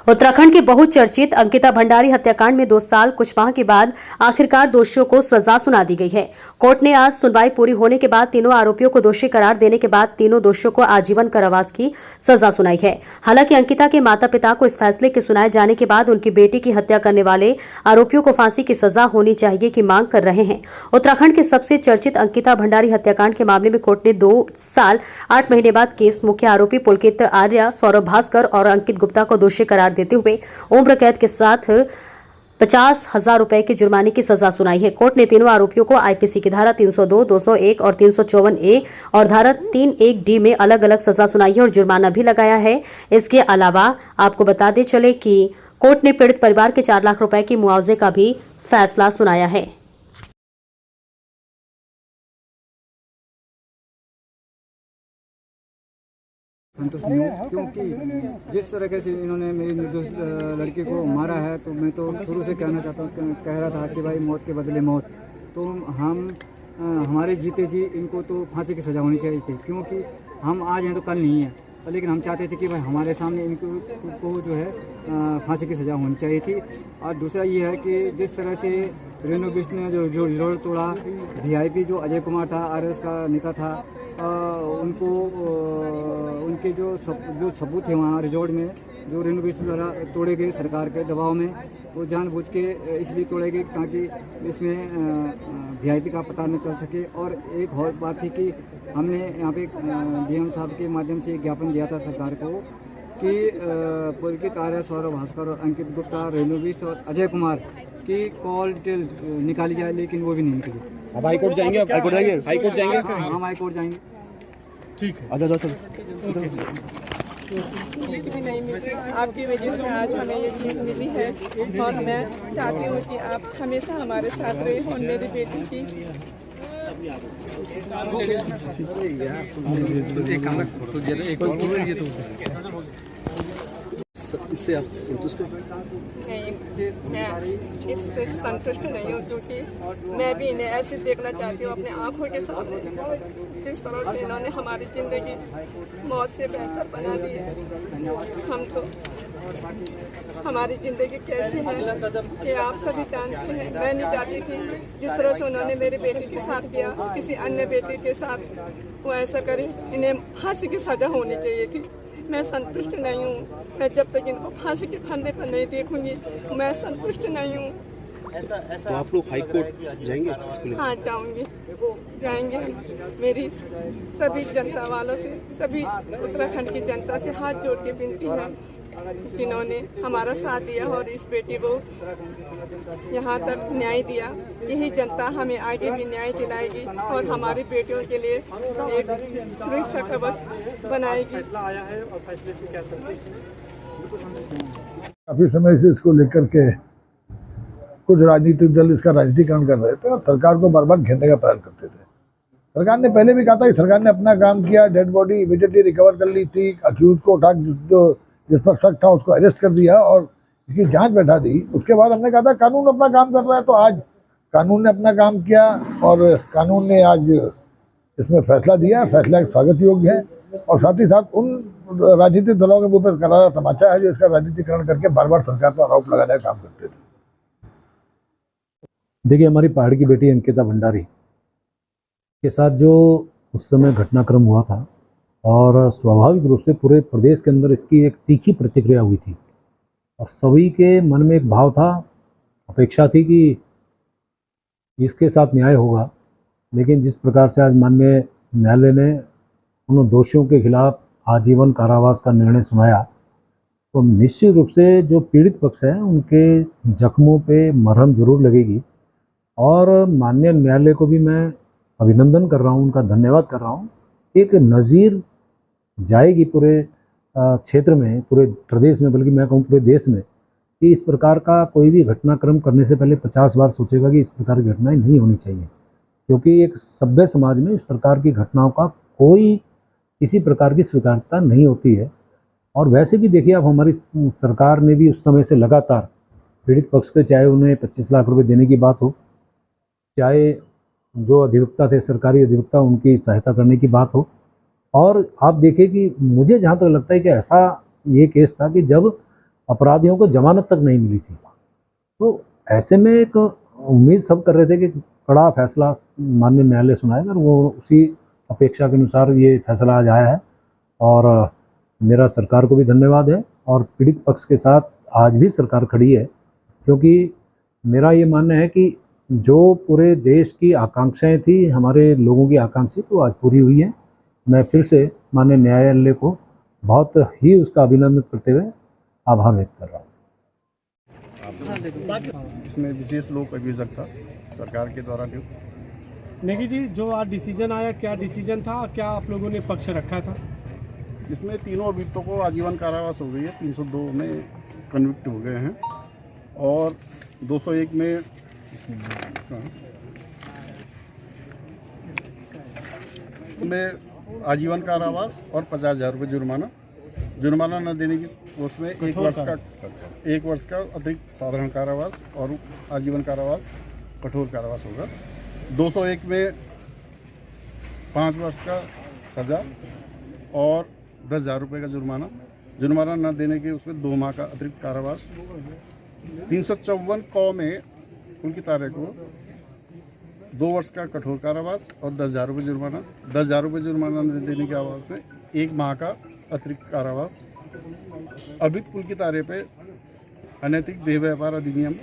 उत्तराखंड के बहुचर्चित अंकिता भंडारी हत्याकांड में 2 साल कुछ माह के बाद आखिरकार दोषियों को सजा सुना दी गई है। कोर्ट ने आज सुनवाई पूरी होने के बाद तीनों आरोपियों को दोषी करार देने के बाद तीनों दोषियों को आजीवन कारावास की सजा सुनाई है। हालांकि अंकिता के माता पिता को इस फैसले के सुनाए जाने के बाद उनकी बेटी की हत्या करने वाले आरोपियों को फांसी की सजा होनी चाहिए की मांग कर रहे हैं। उत्तराखंड के सबसे चर्चित अंकिता भंडारी हत्याकांड के मामले में कोर्ट ने 2 साल 8 महीने बाद केस मुख्य आरोपी पुलकित आर्य, सौरभ भास्कर और अंकित गुप्ता को दोषी करार देते हुए उम्र कैद के साथ 50,000 रुपए के जुर्माने की सजा सुनाई है। कोर्ट ने तीनों आरोपियों को आईपीसी की धारा 302, 201 और 354A और धारा 31D में अलग अलग सजा सुनाई है और जुर्माना भी लगाया है। इसके अलावा आपको बताते चले कि कोर्ट ने पीड़ित परिवार के 4 लाख रुपए की मुआवजे का भी फैसला सुनाया है। संतुष्ट नहीं हूँ, क्योंकि जिस तरीके से इन्होंने मेरी निर्दोष लड़की को मारा है, तो मैं तो शुरू से कहना चाहता हूँ, कह रहा था कि भाई मौत के बदले मौत। तो हम हमारे जीते जी इनको तो फांसी की सज़ा होनी चाहिए थी, क्योंकि हम आज हैं तो कल नहीं है। लेकिन हम चाहते थे कि भाई हमारे सामने इनको जो है फांसी की सज़ा होनी चाहिए थी। और दूसरा ये है कि जिस तरह से रेणु बिष्ट ने जो रिजॉर्ट तोड़ा, VIP जो अजय कुमार था, RS का नेता था, उनको उनके जो सबूत थे वहाँ रिजॉर्ट में जो रेणु बिष्ट द्वारा तोड़े गए सरकार के दबाव में, वो जानबूझ के इसलिए तोड़े गए ताकि इसमें VIP का पता न चल सके। और एक और बात थी कि हमने यहाँ पे DM साहब के माध्यम से एक ज्ञापन दिया था सरकार को कि पुलकित आर्य, सौरभ भास्कर और अंकित गुप्ता, रेणु बिष्ट और अजय कुमार की कॉल डिटेल निकाली जाए, लेकिन वो भी नहीं निकली। अब हाईकोर्ट जाएंगे? हाईकोर्ट जाएंगे? हाईकोर्ट जाएंगे? हम हाईकोर्ट जाएंगे। ठीक है, अच्छा चलो। पुलिस भी नहीं मिली, आपकी वजह से आज हमें ये चीज़ मिली है। और मैं चाहती हूँ कि आप हमेशा हमारे साथ रहे और मेरी बेटी की इससे आप संतुष्ट हो? नहीं, मैं इससे संतुष्ट नहीं हूँ, क्योंकि मैं भी इन्हें ऐसे देखना चाहती हूँ अपने आंखों के सामने, जिस तरह से इन्होंने हमारी ज़िंदगी मौत से बेहतर बना दी है। हम तो हमारी ज़िंदगी कैसी है ये आप सभी जानते हैं। मैं नहीं चाहती थी जिस तरह से उन्होंने मेरी बेटी के साथ किया, किसी अन्य बेटी के साथ वो ऐसा करे। इन्हें फांसी की सज़ा होनी चाहिए थी। मैं संतुष्ट नहीं हूँ। मैं जब तक इनको फांसी के फंदे पर नहीं देखूंगी, मैं संतुष्ट नहीं हूँ। तो आप लोग हाई कोर्ट जाएंगे इसके लिए? हाँ, जाएंगे। मेरी सभी जनता वालों से, सभी उत्तराखंड की जनता से हाथ जोड़ के विनती है, जिन्होंने हमारा साथ दिया और इस बेटी को यहाँ तक न्याय दिया। यही जनता हमें आगे भी न्याय दिलाएगी और हमारी बेटियों के लिए एक सुरक्षा कवच बनाएगी। काफी समय से इसको लेकर के कुछ राजनीतिक दल इसका राजनीतिकरण कर रहे थे और सरकार को बार बार घेरने का प्रयास करते थे। सरकार ने पहले भी कहा था कि सरकार ने अपना काम किया, डेड बॉडी इमीडिएटली रिकवर कर ली थी, अक्यूज को उठा, जिस पर शक था उसको अरेस्ट कर दिया और इसकी जांच बैठा दी। उसके बाद हमने कहा था कानून अपना काम कर रहा है, तो आज कानून ने अपना काम किया और कानून ने आज इसमें फैसला दिया। फैसला स्वागत योग्य है और साथ ही साथ उन राजनीतिक दलों के मुँह पर करारा तमाचा है जो इसका राजनीतिकरण करके बार बार सरकार पर आरोप लगाने का काम करते थे। देखिए, हमारी पहाड़ की बेटी अंकिता भंडारी के साथ जो उस समय घटनाक्रम हुआ था और स्वाभाविक रूप से पूरे प्रदेश के अंदर इसकी एक तीखी प्रतिक्रिया हुई थी और सभी के मन में एक भाव था, अपेक्षा थी कि इसके साथ न्याय होगा। लेकिन जिस प्रकार से आज माननीय न्यायालय ने उन दोषियों के खिलाफ आजीवन कारावास का निर्णय सुनाया, तो निश्चित रूप से जो पीड़ित पक्ष है उनके जख्मों पे मरहम जरूर लगेगी। और माननीय न्यायालय को भी मैं अभिनंदन कर रहा हूँ, उनका धन्यवाद कर रहा हूँ। एक नज़ीर जाएगी पूरे क्षेत्र में, पूरे प्रदेश में, बल्कि मैं कहूँ पूरे देश में, कि इस प्रकार का कोई भी घटनाक्रम करने से पहले 50 बार सोचेगा कि इस प्रकार की घटनाएं नहीं होनी चाहिए, क्योंकि एक सभ्य समाज में इस प्रकार की घटनाओं का कोई किसी प्रकार की स्वीकार्यता नहीं होती है। और वैसे भी देखिए, अब हमारी सरकार ने भी उस समय से लगातार पीड़ित पक्ष के, चाहे उन्हें 25 लाख रुपये देने की बात हो, चाहे जो अधिवक्ता थे, सरकारी अधिवक्ता, उनकी सहायता करने की बात हो। और आप देखिए कि मुझे जहाँ तक लगता है कि ऐसा ये केस था कि जब अपराधियों को जमानत तक नहीं मिली थी। तो ऐसे में एक उम्मीद सब कर रहे थे कि कड़ा फैसला माननीय न्यायालय सुनाएगा, और वो उसी अपेक्षा के अनुसार ये फैसला आज आया है। और मेरा सरकार को भी धन्यवाद है, और पीड़ित पक्ष के साथ आज भी सरकार खड़ी है, क्योंकि मेरा ये मानना है कि जो पूरे देश की आकांक्षाएं थी, हमारे लोगों की आकांक्षी, तो आज पूरी हुई है। मैं फिर से माननीय न्यायालय को बहुत ही उसका अभिनंदन करते हुए आभार व्यक्त कर रहा हूँ। इसमें विशेष लोक अभियोजक था सरकार के द्वारा नियुक्त। नेगी जी, जो आज डिसीजन आया, क्या डिसीजन था, क्या आप लोगों ने पक्ष रखा था? इसमें तीनों अभियुक्तों को आजीवन कारावास हो गई है, 302 में कन्विक्ट हो गए हैं और 201 में आजीवन कारावास और 50,000 रुपये जुर्माना न देने की उसमें 1 वर्ष का अतिरिक्त साधारण कारावास और आजीवन कारावास कठोर कारावास होगा। 201 में 5 वर्ष का सजा और 10,000 रुपये का जुर्माना न देने के उसमें 2 माह का अतिरिक्त कारावास। 354 कौ में पुलकित आर्य को 2 वर्ष का कठोर कारावास और 10,000 रुपये जुर्माना। 10,000 रुपये जुर्माना न देने के आवाज में 1 माह का अतिरिक्त कारावास। अभियुक्त पुलकित आर्य पे अनैतिक देह व्यापार अधिनियम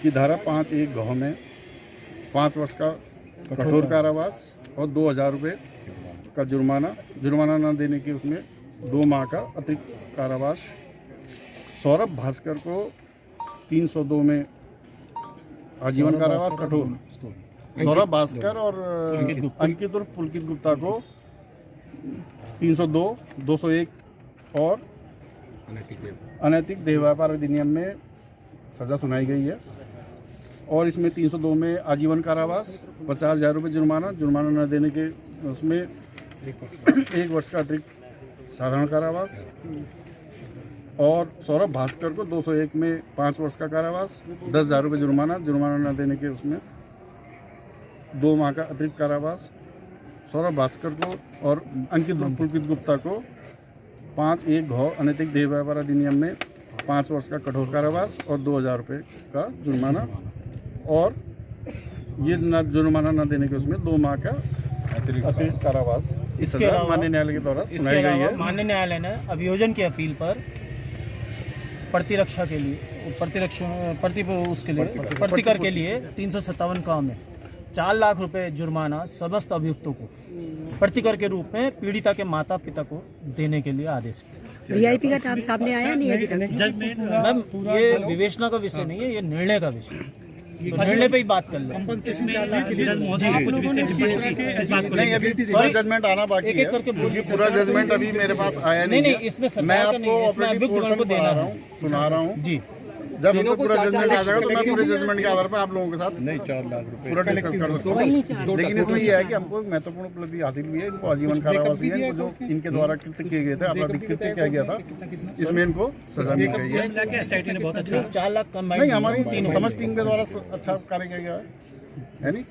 की धारा 5(1) घ में 5 वर्ष का कठोर कारावास और 2,000 रुपये का जुर्माना न देने के उसमें 2 माह का अतिरिक्त कारावास। सौरभ भास्कर को 302 में आजीवन कारावास कठोर। सौरभ भास्कर और अंकित और पुलकित गुप्ता को 302, 201 और अनैतिक देह व्यापार अधिनियम में सजा सुनाई गई है। और इसमें 302 में आजीवन कारावास, 50,000 रुपये जुर्माना न देने के उसमें 1 वर्ष का अतिरिक्त साधारण कारावास। और सौरभ भास्कर को 201 में 5 वर्ष का कारावास, 10,000 रुपये जुर्माना न देने के उसमें 2 माह का अतिरिक्त कारावास। सौरभ भास्कर को और अंकित पुलकित गुप्ता को 5(1) घ अनैतिक देह व्यापार अधिनियम में 5 वर्ष का कठोर कारावास और 2,000 रुपये का जुर्माना। और ये जुर्माना न देने के उसमें 2 माह का अतिरिक्त कारावास। इसके अलावा माननीय न्यायालय के द्वारा सुनाई गई है। माननीय न्यायालय ने अभियोजन की अपील पर प्रतिकर के लिए 357 कौ में 4 लाख रुपए जुर्माना समस्त अभियुक्तों को प्रतिकर के रूप में पीड़िता के माता पिता को देने के लिए आदेश किया। वीआईपी का नाम सामने आया नहीं अभी तक? मैम, ये विवेचना का विषय नहीं है, ये निर्णय का विषय है। तो निर्णय पे ही बात कर ले। नहीं, अभी पूरा जजमेंट आना बाकी है। पूरा जजमेंट अभी मेरे पास आया नहीं। नहीं, इसमें मैं आपको सुना रहा हूँ जी। जब हमको पूरा जजमेंट आ जाएगा तो मैं पूरे जजमेंट के आधार पर आप लोगों के साथ 4 लाख रुपए पूरा डिस्कस कर सकता हूँ। लेकिन इसमें यह है कि हमको महत्वपूर्ण उपलब्धि हासिल हुई है। इनको आजीवन कारावास हुई है। इनको जो इनके द्वारा कृत्य किए गए थे, आपराधिक कृत्य किया गया था, इसमें इनको सजा मिल गई है। 4 लाख कम नहीं, हमारी समझ टीम के द्वारा अच्छा कार्य किया गया है नहीं।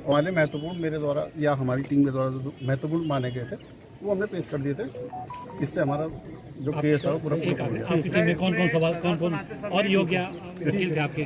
हमारे महत्वपूर्ण मेरे द्वारा या हमारी टीम के द्वारा जो महत्वपूर्ण माने गए थे वो हमने पेश कर दिए थे। इससे हमारा जो केस है वो पूरा हो गया। आपकी टीम में कौन कौन और योग्य वकील थे आपके?